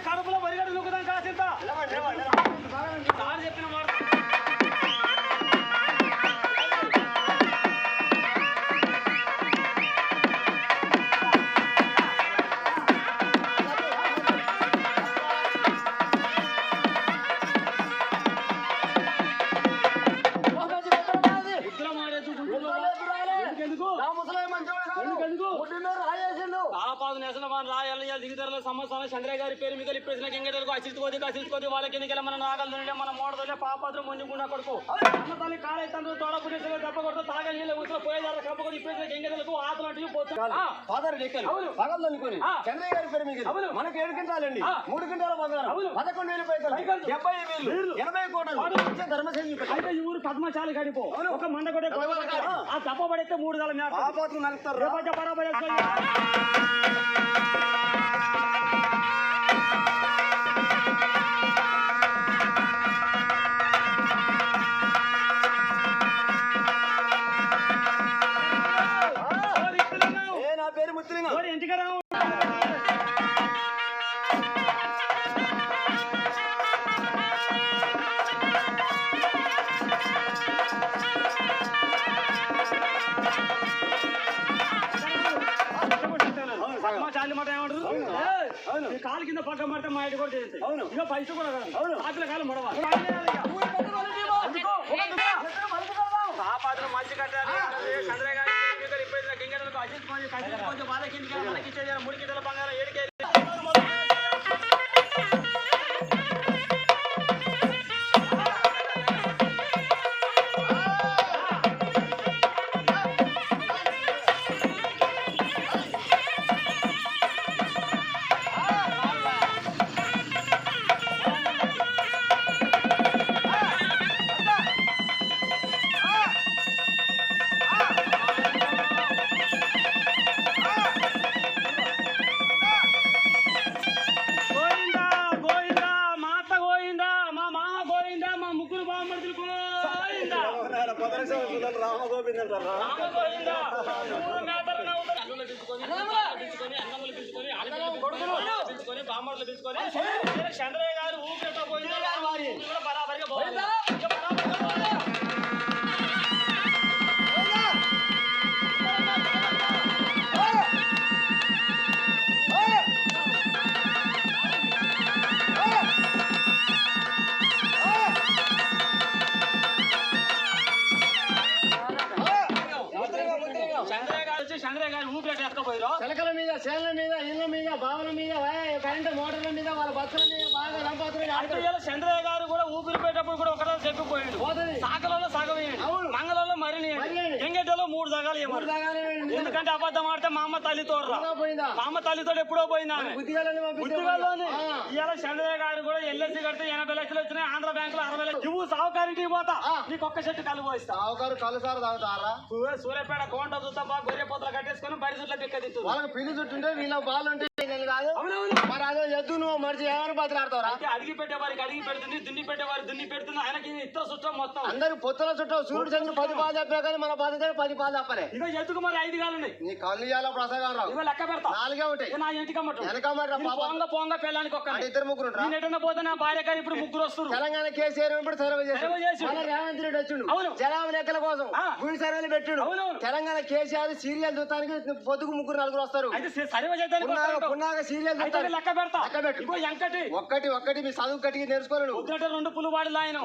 కడుపులో వరిగడి నూకుదాం కాసింత చెప్పిన మాట దిగుదల సంవత్సరాలు చంద్రయ్య గారి పేరు మిగలి ఇప్పేసిన గింగెటలకు అసిల్చుకోది వాళ్ళ కిందకి మన మోడలే మన మోడలే పాపాత్రం మొంజుకున్న కొడుకు అన్న తల్లి కాళీ తండ్రి తోడపుట్టేసిన దెబ్బ కొడుతూ తాగా నీళ్ళు ఊసిన పోయేదారు కప్ప ఇప్పేసిన గింగెటలకు ఆతలు అంటే చంద్రయ్య గారి పేరు మిగిలి మనకి 7 క్వింటాలండి 3 క్వింటాల బంగారం 11,000 పైసలు 70,000 80 కోట్లు ధర్మసేన అయితే ఈ ఊరు పద్మశాలి గడిపో ఒక మండ కొట్టే ఆ దెబ్బ పడితే 3 గల మేత పాపాత్రం నలుపుతారు బరాబర్ ఇంటికి కాలు కింద పక్క పడితే మా ఇంటి కూడా చేస్తాయి ఇక పైసలు కూడా కాదు ఆపిల కాలం మడవ పాత్ర మంచి కట్టారు చంద్రయ్య గారి ఇప్పటిన గింగలకు అజిత్ వాళ్ళ కింద మనకి ఇచ్చేది 3 కింటాల బంగారం 7 కేజీ బామ్మర్లు పిలుచుకొని చంద్రయ్య గారు ఊపిరితో పోయింది బరాబరిగా పోయింది చంద్రయ్య గారు ఊపిరి ఎత్తుకపోయారు చిలకల మీద చేనుల మీద ఇళ్ళ మీద బావుల మీద కరెంటు మోటార్ల మీద వాళ్ళ బస్సుల మీద బాగా రంపాతులు చంద్రయ్య గారు కూడా ఊపిరి పోయేటప్పుడు కూడా ఒకరోజు చెప్పిపోయాడు సాకలలో సగం మంగళంలో మరి ఎంగేటలో 3 సగాలు ఎందుకంటే అబద్ధం ఆడితే మా అమ్మ తల్లితో మా అమ్మ తల్లితో ఎప్పుడో పోయిందా బుద్ధిగాలోని ఇవాళ చంద్రయ్య గారు కూడా ఎల్ఐసి కడితే 80 లక్షలు వచ్చినాయి ఆంధ్ర బ్యాంకులో 60 లక్షలు నువ్వు సావుకారికి పోతా నీకు ఒక్క చెట్టు కలు పోయిస్తా సావుకారు కలు సార్ తాగుతారా సూర్యపేట కోంట చూస్తా గొర్రె పోతలు కట్టేసుకొని బరి చుట్ల పిక్క తిట్టు వాళ్ళకి పిల్లి చుట్టుంటే వీళ్ళ బాలు ఉంటే కాదు మరి అదో ఎద్దు నువ్వు మనిషి ఏమైనా బతులాడతారా అడిగి పెట్టే వారికి అడిగి పెడుతుంది దున్ని పెట్టే వారి దున్ని పెడుతుంది ఆయనకి ఇతర చుట్టం మొత్తం అందరు పొత్తుల చుట్టం సూర్యుడు చంద్రుడు 10 పాలు చెప్పా కానీ మన బాధ్యత 10 పాలు తప్పలే ఇక ఎద్దుకు మరి 5 కాలు ఉన్నాయి నీ కళ్ళు ఇవ్వాల ప్రసంగం రావు ఇక లెక్క పెడతా 4 ఉంటాయి నా ఇంటికమ్మట వెనకమ్మట పోంగ పెళ్ళానికి ఒక్క 2 ముగ్గురు నేను పోతే నా భార్య గారు ఇప్పుడు 3 వస్తారు తెలంగాణ కేసీఆర్ ఇప్పుడు సర్వే చేసి రేవంత్ రెడ్డి వచ్చిండు జనాభా లెక్కల కోసం భూమి సర్వేలు పెట్టిండు తెలంగాణ కేసీఆర్ సీరియల్ చూడటానికి పొద్దుకు 3 4 వస్తారు పున్నాగ సీరియల్ లెక్క పెడతా ఒక్కటి మీ చదువు కట్టి నేర్చుకోలేదు 2 పులుబాడులు ఆయన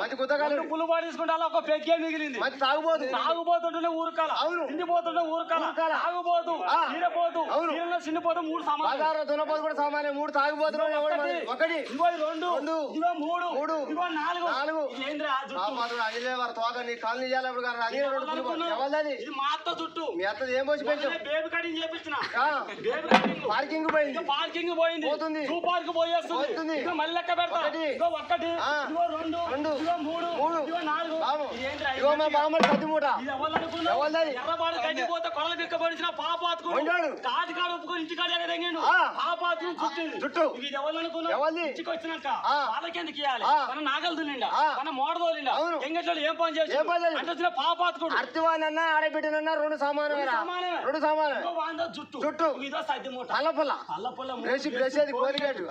పులుబాడు తీసుకుంటే అలా ఒక పెగ్గే మిగిలింది తాగుబోతుంటే ఊరుకాల తిండిపోతుంటే ఊరుకాల తాగుబోతు తీరపోతు చిన్నపోతు 3 సమానం దున్నపోతు కూడా సమానం 3 తాగుబోతులు 1 ఇగో 2 ఇగో 3 ఇగో 4 నీ కాలనీ చేయాలి ఇది మా అత్త జుట్టు మీ అత్త ఏం పోసి పెంచు బేబీ కటింగ్ చేపించిన పార్కింగ్ పోయింది పార్కింగ్ పోయింది పోతుంది. టూ పార్క్ పోయేస్తుంది ఇదో మళ్ళీ లెక్క పెడతా ఇదో ఒకటి ఇదో రెండు ఇదో మూడు ఇదో నాలుగు ఇగో మా బామ్మడి కత్తి మూట ఇది ఎవరు ఎవరిది? ఎర్రబాడు గడ్డిపోతే కొడలు బిక్కబడిచిన పాపాతుకుడు ఉన్నాడు. కాదు ఒప్పుకొని ఇంటికాడ ఎగదెంగిండు పాపాతుకుడు చుట్టూ ఇది ఎవరు అనుకున్నావు ఎవరిది? ఇంటికి వచ్చినాక వాళ్ళకి ఎందుకు ఇవ్వాలి మన నాగలు దున్నిండా మన మోడ తోలిండా అవును. ఎంగట్లో ఏం పని చేసి ఏం పని చేసి? అంటే వచ్చిన పాపాతుకుడు అర్తివానన్నా ఆడబిడ్డనన్నా రెండు సమానమేనా సమానమే. రెండు సమానం ఇదో వాందో జుట్టు జుట్టు. ఇదో సద్ది మూట అల్లపల్ల అల్లపల్ల బ్రష్ బ్రష్ అది కోలిగేటు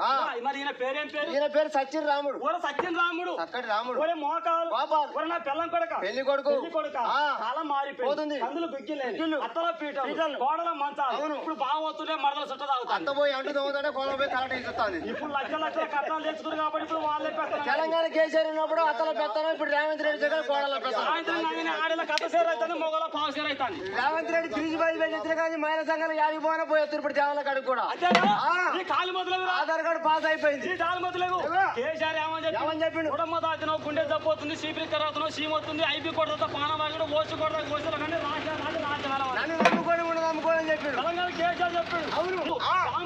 మరి ఈయన పేరేం పేరు ఈయన పేరు సచిన్ రాముడు ఊర సత్యం రాముడు చక్కటి రాముడు ఒరే మోకాలు పాపాలు. ఒరే నా పిల్లం కొడక పెళ్లి కొడుకు పెళ్లి కొడుక కాలం మారిపోయింది పోతుంది. కందులు బిగ్గిలేదు బిగ్గిళ్ళు. అత్తల పీటలు పీటలు. గోడల మంచాలు అవును. ఇప్పుడు బాగా వస్తుంటే మరదలు చుట్ట తాగుతాను అంత పోయి అంటు తోముతుంటే కోలం పోయి కరెక్ట్ ఇస్తుంది ఇప్పుడు లక్షల కట్టాలు తెచ్చుకున్నారు కాబట్టి ఇప్పుడు వాళ్ళే పెడతారు తెలంగాణ కేసీఆర్ ఉన్నప్పుడు అత్తల పెత్తనం ఇప్పుడు రేవంత్ రెడ్డి దగ్గర కోడల పెత్తనం సాయంత్రం కానీ ఆడల కథ సేర్ అవుతుంది మొగల పావు సేర్ అవుతుంది రేవంత్ రెడ్డి తిరిగి బయలుదేరి కానీ మహిళా సంఘాలు యాడికి పోయినా పోయేస్తారు ఇప్పుడు దేవాల కాడికి కూడా అంతేనా ఆ. ఈ కాలు మొదలగు ఆధార్ కార్డు పాస్ అయిపోయింది ఈ కాలు మొదలగు ఏమో? కేసీఆర్ ఏమని ఏమని చెప్పిండు? కుటుంబ దాచినావు గుండె జబ్బవుతుంది సీపీ కరాతున్నావు సీమ్ వస్తుంది ఐపీ కొడతా పానవాగుడు ఓసి కొడతా గోసులు కానీ రాజ్యాలు నన్ను నమ్ముకొని ఉండదు నమ్ముకోని చెప్పాడు తెలంగాణ కేసీఆర్ చెప్పాడు అవును.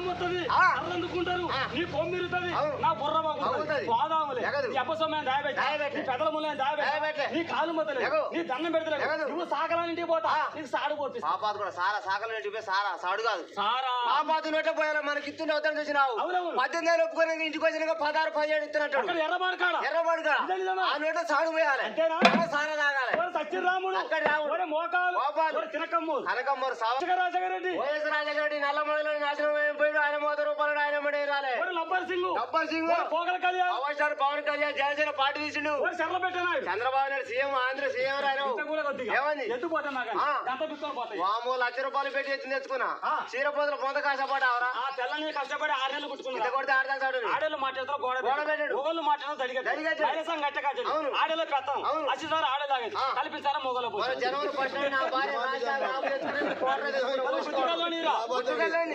వస్తుంది ఆ. అందుకుంటారు నీ పొమ్మిరుతుంది అవును. నా బుర్ర బాగుంటుంది బాగుంటది. వాదాములే ఎగదు. నీ అప్పసమయం దాయబెట్టు. నీ పెదల మూలం దాయబెట్టు. నీ కాలు మొదలు ఎగదు. నీ దండం పెడతలేదు ఎగదు. నువ్వు సాగలాంటికి పోతా నీకు సాడు పోపిస్తా పాపాత కూడా సారా సాకలు నడిపే సారా సాడు కాదు సారా పాపాత నోటే పోయాలి మనకి ఇస్తుండే అవుతాను చూసినావు అవునవును. 18 ఒప్పుకొని ఇంటికి వచ్చినాక 16 17 ఇస్తున్నట్టు అక్కడ ఎర్రబాడు కాడ ఎర్రబాడుగా ఇదే నిజమా? ఆ నోట సాడు పోయాలి అంతేనా? సారా తాగాలి ఓరి సత్యరాముడు అక్కడ రాముడు. ఓరి మోకాలు మోకాలు. ఓరి తినకమ్ము కనకమ్మరు సావ రాజగారెడ్డి వైఎస్ రాజగారెడ్డి నల్ల మొదలు నాశనం అయిపోయాడు ఆయన 30 రూపాయలు ఆయన మడి రాలే ఓరి లబ్బర్ సింగ్ గబ్బర్ సింగ్ ఓరి పోగల కళ్యాణ్ అవసరం పవన్ కళ్యాణ్ జనసేన పార్టీ తీసిండు ఓరి చెర్ల పెట్టినాడు చంద్రబాబు నాయుడు సీఎం ఆంధ్ర సీఎం రాయను ఇంత కూడా కొద్దిగా ఏమంది? ఎత్తు పోతున్నా కానీ ఆ. గంట బిక్కుని పోతాయి వామో ₹1,00,000 పెట్టి ఎత్తి తెచ్చుకున్నా ఆ. చీరపోతుల పొంద కాసపడ్డావరా ఆ తెల్లని కష్టపడి 6 నెలలు ఇంత కుట్టుకున్నా కొడితే ఆడదాం సాడు ఆడేళ్ళు మాట్లాడతారు గోడ పెట్టాడు. మొగలు మాట్లాడతారు దడిగట్టు. దడిగట్టు గట్టకాచలు అవును. ఆడేళ్ళ పెత్తం అవును. అచ్చిదారు ఆడేలాగేది ఆ. కల్పించారా మొగలు మన జనవరి ఫస్ట్ నా భార్య రాజా రాము తెచ్చుకుని కోట్ల తెచ్చుకుని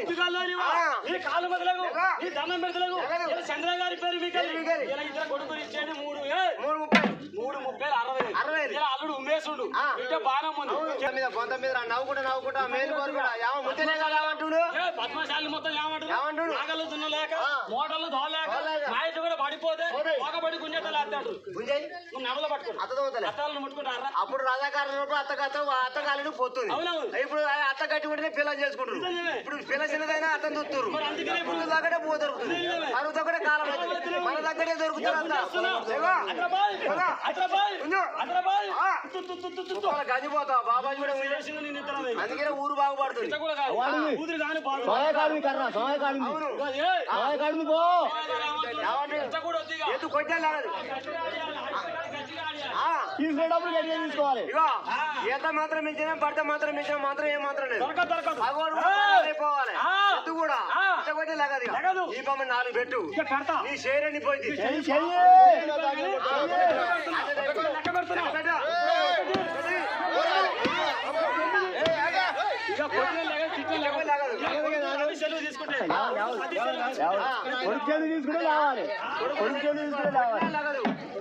పుట్టుకల్లోనివా ఆ. నీ కాలు మొదలగు ఎగ. నీ దండం పెడతలేగు ఎగదు. ఇలా చంద్ర గారి పేరు పేరు మీకెళ్ళి. ఇలా ఇద్దరు కొడుకులు ఇచ్చేది 3 3:30 3:30 60. ఇలా అల్లుడు ఉమ్మేసుడు ఆ. ఇంటే బాణం ఉంది బొంత మీద నవ్వుకుంటా మేలు కోరుకుంటా ముట్టనే కదా అంటుడు పద్మశాలి మొత్తం ఏమంటారు ఏమంటాడు? నాగలు దున్నలేక ఆ. మోటార్లు దోలేక దోలేక. నాయటు కూడా పడిపోతే పోతాయి. పొగబడి గుంజెతలు వేస్తాడు గుంజాయి నువ్వు నెవలు పట్టుకో అత్త తోతలే అత్తాలను ముట్టుకుంటారా అప్పుడు రాజాకారులు అత్త కాలని పోతుంది అవునవును. ఇప్పుడు అత్త కట్టి ఉంటేనే పిల్లలు చేసుకుంటారు నిజమే. ఇప్పుడు పిల్ల చిన్నదైనా అత్తను చూస్తారు మరి అందుకనే ఇప్పుడు ఇప్పుడు దగ్గరే పో దొరుకుతుంది నిజమే. అరువు దగ్గరే కాలం అవుతుంది. మన దగ్గరే దొరుకుతారు అంతా ఏగో. ఏగో. ఉండు. ఆ. వాళ్ళ గంజిపోతా బాబాజీ కూడా ఉంది. అందుకనే ఊరు బాగుపడుతుంది అవును ఎత్తు కొట్టే లాగదు తీసుకునేటప్పుడు గట్టిగా తీసుకోవాలి. ఇగో ఈత మాత్రం మించిన భర్త మాత్రం మించిన మాత్రం ఏం మాత్రం లేదు భగవాన్ పోవాలి ఎత్తు కూడా ఈత కొట్టే లాగదు ఇక. ఈ బొమ్మ 4 పెట్టు నీ షేర్ అని పోయింది చెయ్యి, చెయ్యి. కొడుకు చేతి తీసుకుంటే రావాలి. కొడుకు చేతి తీసుకుంటే రావాలి.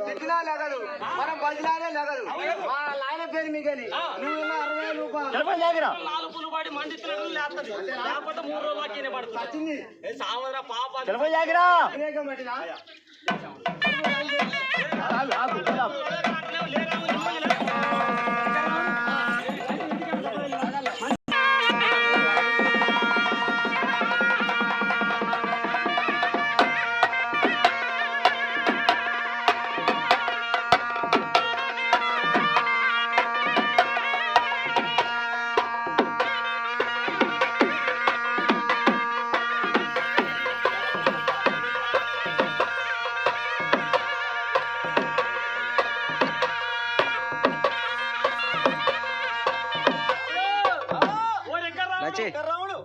తిట్టినా లేగదు మనం బదిలానే లేగదు మా నాయన పేరు మిగలి నువ్వు 60 రూపాయలు చెప్పండి దగ్గర. 4 పులు పడి మండిస్తున్నాడు లేకపోతే 3 రోజులకి పడుతుంది వచ్చింది సామరా పాప చెప్పండి దగ్గర. వివేకం పెట్టినా ఆగు, ఆగు, ఆగు.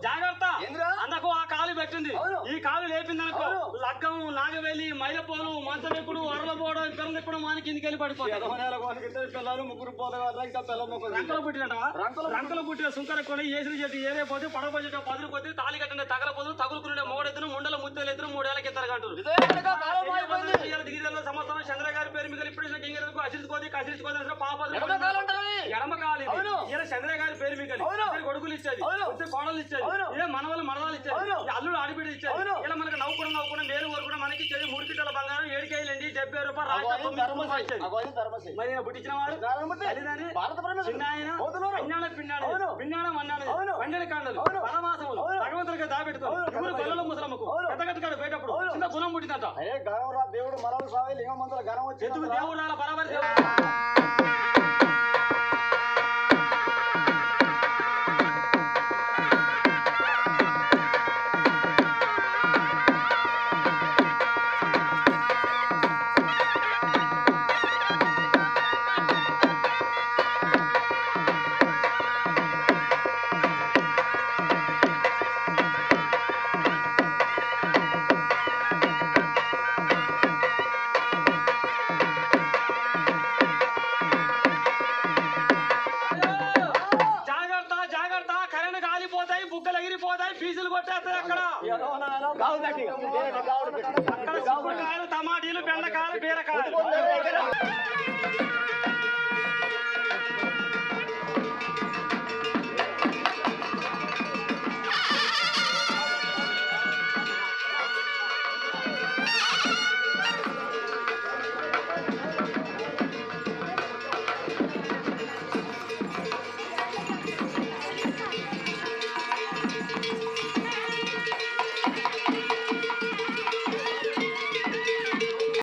జాగ్రత్త అందకు ఆ కాలు పెట్టింది ఈ కాలు లేపిందనుకో లగ్గం నాగవేలి మైలపోలు మంచమెక్కుడు అరలపోవడం పిల్లలు ఎప్పుడు మానికి ఇందుకెళ్ళి పడిపోతారు పిల్లలు ముగ్గురు పోతారు ఇంకా పిల్లలు ముగ్గురు. రంకలు పుట్టినట రంకలు పుట్టిన సుంకర కొని ఏసిన చేతి ఏరే పోతే పడవ పడితే పదులు పోతే తాళి కట్టిన తగల పోదు తగులుకునే మోడెత్తును ముండల ముద్దు గుర్తులు 3 ఏళ్ళకి ఇద్దరు కంటారు దిగిరిలో సంవత్సరం చంద్ర గారి పేరు మీకు ఇప్పుడు గింగిరకు అసిరిచుకోది కసిరిచుకోది పాపలు ఎడమ కాలి ఇలా చంద్ర గారి పేరు మీకు కొడుకులు ఇచ్చేది వచ్చే కోడలు ఇచ్చేది ఇలా మనవలు మరదాలు ఇచ్చేది అల్లుడు ఆడిబిడ్డ ఇచ్చేది ఇలా మనకి నవ్వుకున్న మేలు కోరుకున్న మనకి ఇచ్చేది 3 కిలోల బంగారం 7 కేజీలండి 70 రూపాయలు రాష్ట్ర మరి పుట్టించిన వాడు చిన్న ఆయన అన్నాడు పిన్నాడు పండిన కాండలు పరమాసములు భగవంతుడికి దాబెట్టుకో పిల్లల ముసలమ్మకు పెద్దగట్టుకాడు పోయేటప్పుడు చిన్న గుణం పుట్టిందట దేవుడు మరలు స్వామి లింగం మంత్రుల గణం వచ్చి ఎందుకు దేవుడు రాల బరాబరి బుగ్గలు ఎగిరిపోతాయి ఫీజులు కొట్టేస్తాయి అక్కడ టమాటీలు బెండకాయలు బీరకాయలు